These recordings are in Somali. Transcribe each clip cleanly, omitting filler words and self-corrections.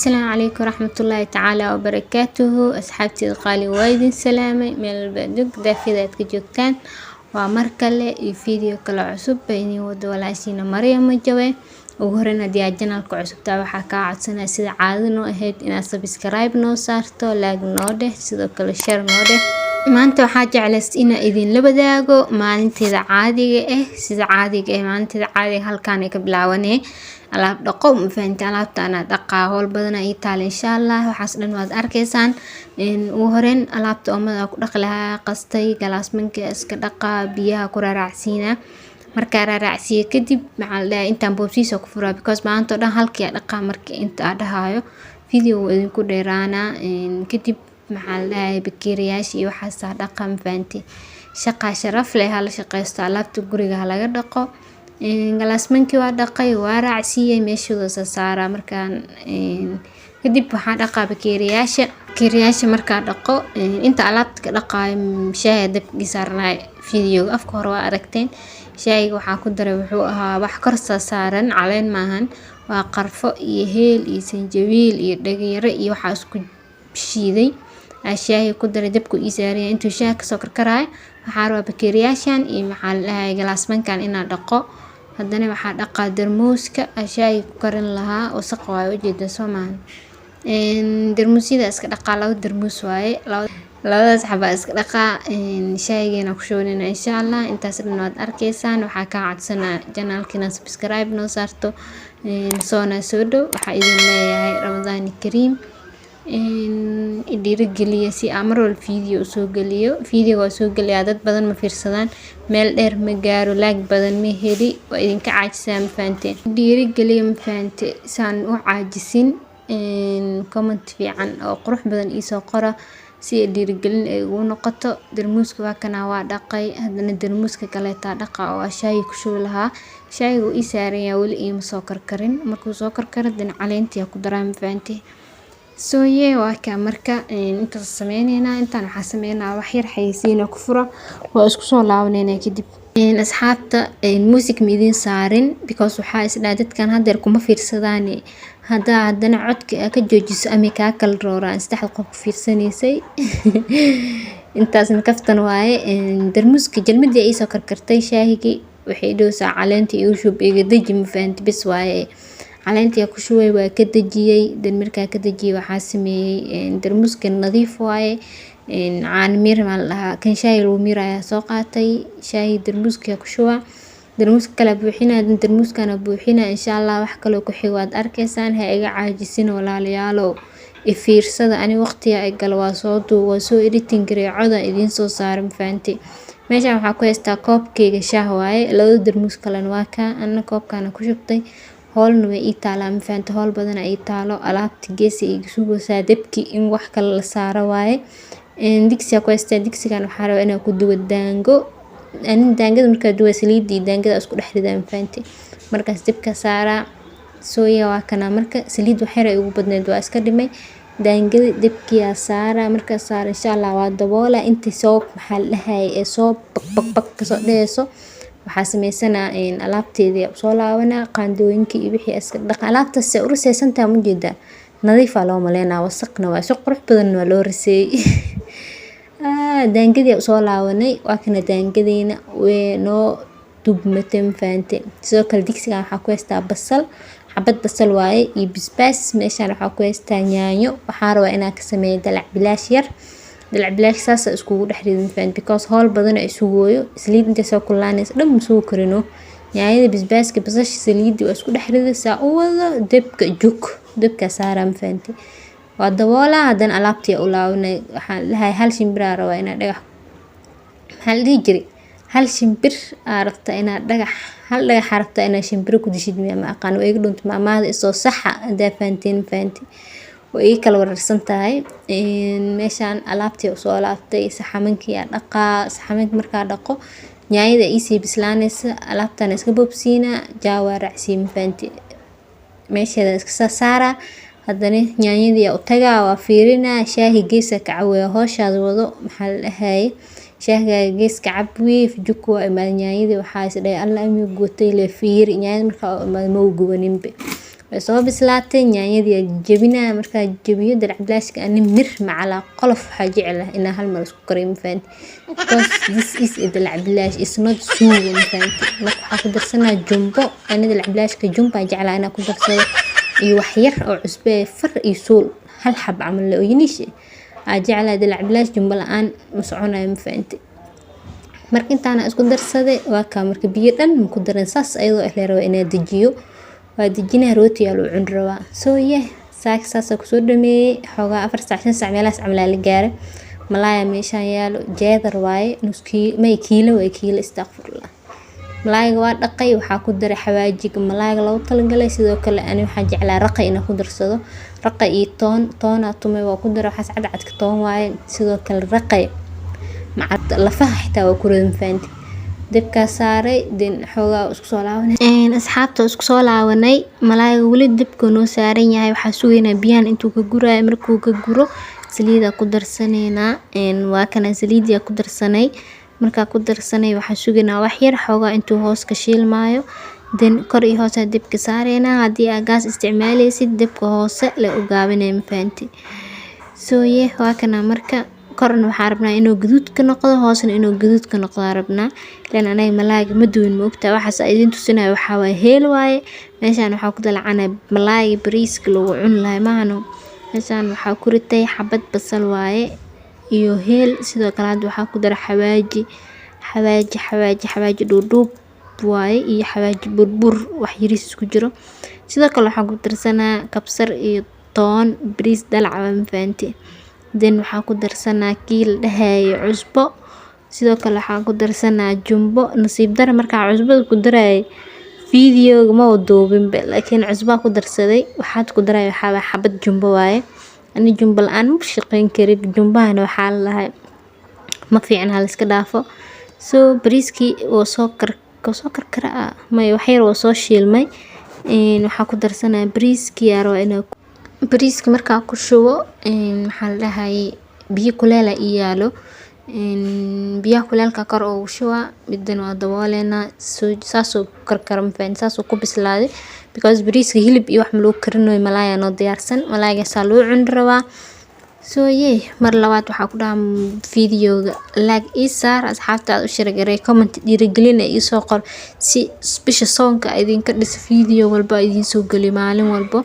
السلام عليكم ورحمة الله تعالى وبركاته. أصحابتي الغالي وايدين سلامي من البدوك دافيدات كجوكتان ومركلة فيديو كلا عصب بيني ودولاشينا مريم مجوي وهرنا دياجنا الكعصب تابع حكا عدسنا سيدا عادنو اهيد إنا سبسكرايب نو سارتو لاج نوده سيدا كلا شير نوده maanta waxaa jeclayst inaa idin la wadaago maalinteeda caadiga ah sida caadiga ah maalinteeda caadiga halkaan ay ka bilaabanee alaab dhaqo ma fahanteen alaabta ana dhaqaa howl badan ay taal insha Allah waxaas dhan waad arkaysaan ugu horeen alaabta oomada ku dhaqi lahaa qastay galaasmanka iska dhaqaa biyaha ku raacsiina marka raacsiye kadib maxaa la intaan boobsiisa ku furaa because maanta dhan halkii dhaqaa markii inta dhahayo video idinku dheeraana kadib maxaa la bakteeriyaasha iyo waxaas dhaqan faanti shaqa sharaf leh hal shaqeysto alaabta guriga laga dhaqo galaasmanki waa dhaqay waa raacsiiyay meeshooda saara markaan kadib waxaa dhaqaa bakteeriyaasha markaa dhaqo inta alaabta ka dhaqaay shaah dabki saarnaa video afka hore waa aragteen shaayga waxaa ku daray wuxuu ahaa wax kor saaran caleen maahan waa qarfo iyo heel iyo sanjabiil iyo dhagayare iyo waxa isku shiiday ashaahi ku daray dabku isaariya intuu shaah ka soo karkaraay waxaa rabaa bakteeriyaashan iyo maxaa la dhahay galaasmankan inaa dhaqo haddana waxaa dhaqaa darmuuska ashaahi ku karin lahaa wasaq waaye ujeeda Soomaan darmuusyada iska dhaqaa laba darmuus waaye labadaas xaba iska dhaqaa shaahigeena ku shoonina insha Allah intaas dhan waad arkaysaan waxaa ka codsanaa channelkina subscribe noo saarto soona soo dhow waxaa idin leeyahay Ramadaan Kariim dhiirigeliya si amrol video soo galiyo video soo galiya dad badan ma fiirsadaan meel dheer ma gaaro laag badan ma heli waa idinka caajisaa ma fahanteen dhiirigeliya ma fahanteen saan u caajisin comment fiican oo qurux badan ii soo qora si dhiirigelin ay ugu noqoto darmuuska waa kana waa dhaqay hadana darmuuska kale taa dhaqa oo shaahi ku shubi lahaa shaahigu ii saaraya wali ima soo karkarin markuu soo karkaro dan caleentiya ku daraa ma fahanteen sooyee waa ka marka inta sameeynayna intaan waxa sameeynaa wax yar xayisiina ku furo waa isku soo laabanayna kadib asxaabta music midin saarin because waxa isdhaa dadkan hadeer kuma fiirsadaan hadana codka ka joojiso ama ka kala rooraan saddex qof fiirsanaysay intaasna kaftan waaye darmuuska jalmada ay soo karkartay shaahigi waxay dhoosaa caleenta iyo shub iga daji ma fahanti bis waaye caleenta ku shubay waa ka dajiyay dan markaa ka dajiyay waxaa sameeyay darmuuska nadiif waaye aan mir ma laha kan shaay loo miraya soo qaatay shaay darmuuska ku shuba darmuuska kala buuxina darmuuskana buuxina insha Allah wax kale ku xiwaad arkaysaan ha iga caajisin walaalayaalo fiirsada ani waqtiga ay gal waa soo editing gareecada idin soo saaran faanti meesha waxa ku haystaa koobkeyga shaah waaye laba darmuus kale waa ka ana koobkana ku shubtay howlna way ii taalaa ma fahanteen howl badan ay taalo alaabta geesi ay sugaysaa dabki in wax kale la saaro waaye digsiga ku haystaa digsigan waxaa rabaa inaan ku dubo daango daangada markaa dubo saliidii daangada isku dhex ridaa ma fahanteen markaas dabka saara sooya waa kana marka saliid waxyar ay ugu badneed waa iska dhimay daangada dabkiya saara marka saar insha Allah waa daboola inta soo maxaa la dhahay ee soo bak ka soo dheeso waxaa sameysana alaabteedii soo laabana qaandooyinka iyo wixii iska dhaq alaabta si urusaysantaa ma jeeda nadiif ah loo maleynaa wasaqna waa si qurux badan waa loo risay daangadii soo laabanay waa kana daangadeena way noo dubmatay ma fahanteen sidoo kale digsiga waxaa ku haystaa basal xabad basal waaye iyo bisbaas meeshaan waxaa ku haystaa yaanyo waxaa rabaa inaan ka sameeyo dalac bilaash yar dalac bilaash saas iskugu dhaxriidin faan because howl badan ay sugooyo saliid inta soo kulaanaysa dhan soo karino yaayada bisbaaska basasha saliid waa isku dhaxriidaysa oo wada dabka saaran faanti waa daboola hadan alaabtii u laawnay waxa lahay hal shimbir rabaa ina dhagax hal dhigri hal shimbir aragta ina dhagax hal dhagax aragta ina shimbir ku dishid ma aqaan way iga dhunta maamaada isoo saxa hadaa faantiin way kala wararsan tahay meeshaan alaabtii soo laabtay saxamankii saxamanka markaa dhaqo yaayada ii bislaanaysa alaabtana iska boobsiina jaawa raacsiin faanti meeshada iska saara hadana yaayadii u tagaa waa fiirina shaahi geeska ka cawaya hooshaada wado maxaa la dhahay shaahiga geeska cabwi fujuku yaayadii waxaa isdhay Allah imi gootay la fiir yaayada markaa ma gubaninba way soo bislaatay yaanyadii jabinaa markaa jabiyo dalacbilaashka ani mir macala qolof waxaa jecel ah inaan hal mar isku kariyo ma fahanti because this is a dalacbilaash is not suugo ma fahanti marka waxaa ku darsanaa jumbo ani dalacbilaashka jumbo aan jeclaa inaan ku darsado iyo wax yar oo cusbe far iyo suul hal xab camal la oyniishe aan jeclaa dalacbilaash jumbo la-aan ma soconayo ma fahanti marka intaana isku darsaday waa kaa marka biyo dhan ma ku daran saas ayadoo la rabo inaa dejiyo waa dejinaa rooti yaa loo cuni rabaa soo saaka saasa kusoo dhameeyey xoogaa 4 saac 5 saac meelahaas camal la gaaray malaaya meeshaan yaalo jeedar waaye kiilo waa kiilo astaghfirullah malaayga waa dhaqay waxaa ku daray xawaajiga malaayga loogu talagalay sidoo kale ani waxaan jeclaa raqay inaan ku darsado raqay iyo toona tumay waa ku daray waxaas cadcadka toon waaye sidoo kale raqay macad lafaha xitaa waa ku ridan faanti dabka saaray din xoogaa isku soo laabanay asxaabta isku soo laabanay malaayga wali dabka noo saaran yahay waxa sugeynaa biyahan intuu ka gurayo markuu ka guro saliida ku darsaneena waa kana saliidiya ku darsanay marka ku darsanay waxa sugeynaa wax yar xoogaa intuu hoos ka shiilmaayo din kor iyo hoos dabka saareena hadii aad gaas isticmaalaysid dabka hoose la u gaabinay ma fahanti soo waa kana marka korna waxaa rabnaa inuu gaduud ka noqdo hoosna inuu gaduud ka noqdo rabnaa ilaan anaga malaayga ma duwin ma ogtaa waxaas idin tusinayo waxaa waaye heel waaye meeshaan waxaa ku dalacanay malaayga bariiska lagu cuni lahay maahano meeshaan waxaa ku ritay xabad basal waaye iyo heel sidoo kale hadda waxaa ku dara xawaaji dhuudhuub waaye iyo xawaaji burbur wax yariis isku jiro sidoo kale waxaa ku darsanaa kabsar iyo toon bariis dalac ma fahanti then waxaa ku darsanaa kiil dhahay cusbo sidoo kale waxaa ku darsanaa jumbo nasiib dar markaa cusbada ku daray video ma duubin laakiin cusba ku darsaday waxaad ku daray waxaa xabad jumbo waaye ani jumbo la'aan ma shaqeyn karin jumbahana waxaa lahay ma fiican hal iska dhaafo soo bariiski oo soo karkara may wax yar oo soo shiilmay waxaa ku darsanaa bariiski yar inaa bariiska markaa ku shubo maxaa la dhahay biyo kuleel yaalo biyaha kuleelka kor oo shuba midna waa dabooleena saasoo karkara ma fahanti saasoo ku bislaaday because bariiska hilib iyo wax loo karinayo malaaya noo diyaarsan malaayga saa loo cuni rabaa soo mar labaad waxaa ku dhaha videoga like isaar asxaabta aad u shirgaray comment dhiirigelin iyo soo qor si bisha soonka idinka dhis video walba idin soo gali maalin walba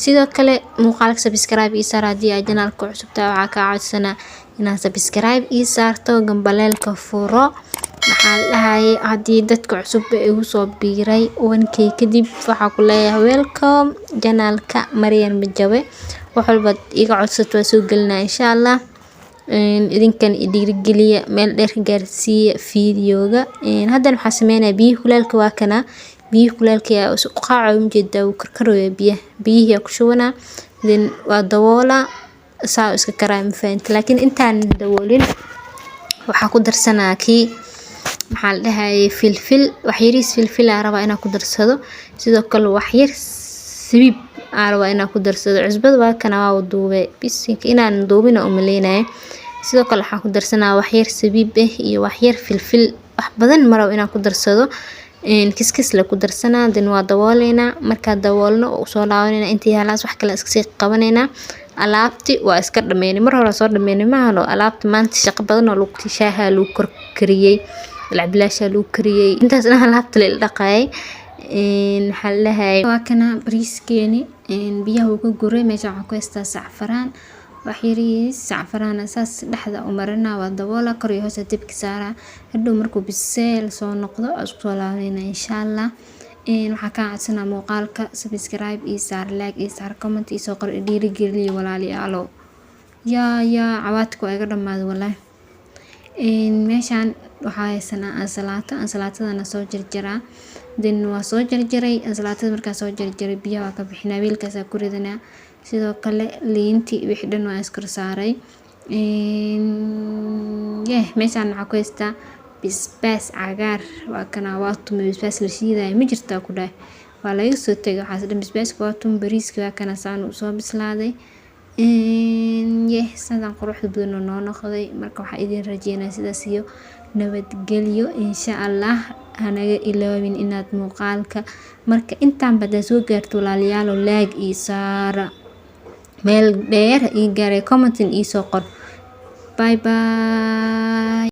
sidoo kale muuqaalka subscribe isaar hadii aad channelka cusubtaa waxaa ka codsanaa inaad subscribe isaarto gambaleelka furo maxaa la dhahay hadii dadka cusub igu soo biiray 1k kadib waxaa ku leeyahay welcome channelka Maryan Majawe wax walba iga codsato waa soo gelinaa insha Allah idinkan dhiirigeliya meel dheer gaarsiiya videoga haddana waxaa sameynaa biyo kuleelka waa kana biyo kuleelka yaa u qaaco ujeedaa uu karkarooyo biyaha ku shubana then waa daboola saa iska karaa ma fahanti laakiin intaan daboolin waxaa ku darsanaa kii maxaa la dhahay filfil wax yariis filfil aan rabaa inaan ku darsado sidoo kale wax yar sabiib aan rabaa inaan ku darsado cusbada waa kana waa duubay bisinka inaan duubina u maleynaayo sidoo kale waxaa ku darsanaa wax yar sabiib iyo wax yar filfil wax badan ma rabo inaan ku darsado kiskis la ku darsanaa then waa dabooleena marka daboolno oo soo laabanayna intii halaas wax kale iska sii qabanayna alaabti waa iska dhameeyay mar hore soo dhameeyay maahano alaabta maanta shaqo badan oo lagu shaaha lagu karkariyay lacbilaasha lagu kariyay intaas alaabta la dhaqay maxaa la dhahay waa kana bariiskeeni biyaha uu ka guray meesha waxaa ku haystaa safaraan wax yariis safaraan asaas dhexda u marina waa daboola kor iyo hoos dibka saara hadhow markuu biseel soo noqdo isku soo laabanayna insha Allah waxaa ka codsanaa muuqaalka subscribe iyo saar like iyo saar comment iyo soo qor dhiirigeliya walaalayaalo yaa cawaadku iga dhamaado wallahi meeshaan waxaa haysanaa ansalaatadana soo jarjaraa then waa soo jarjaray ansalaatada markaa soo jarjaray biyaha waa ka bixinaa wiilkaas ku ridanaa sidoo kale liinti wixii dhan waa iskor saaray meeshaan waxaa ku haystaa bisbaas cagaar waa kana waa tumay bisbaas la shiiday ma jirtaa ku dhahay waa laga soo tagay waxaas dhan bisbaaska waa tum bariiska waa kana saan u soo bislaaday sadan quruxda badan oo noo noqday marka waxaa idin rajeynaa sidaas iyo nabadgelyo insha Allah hanaga iloobin inaad muuqaalka marka intaan bada soo gaarto walaalayaal like ii saara meel dheer ii gaaray comment ii soo qor. Bye bye.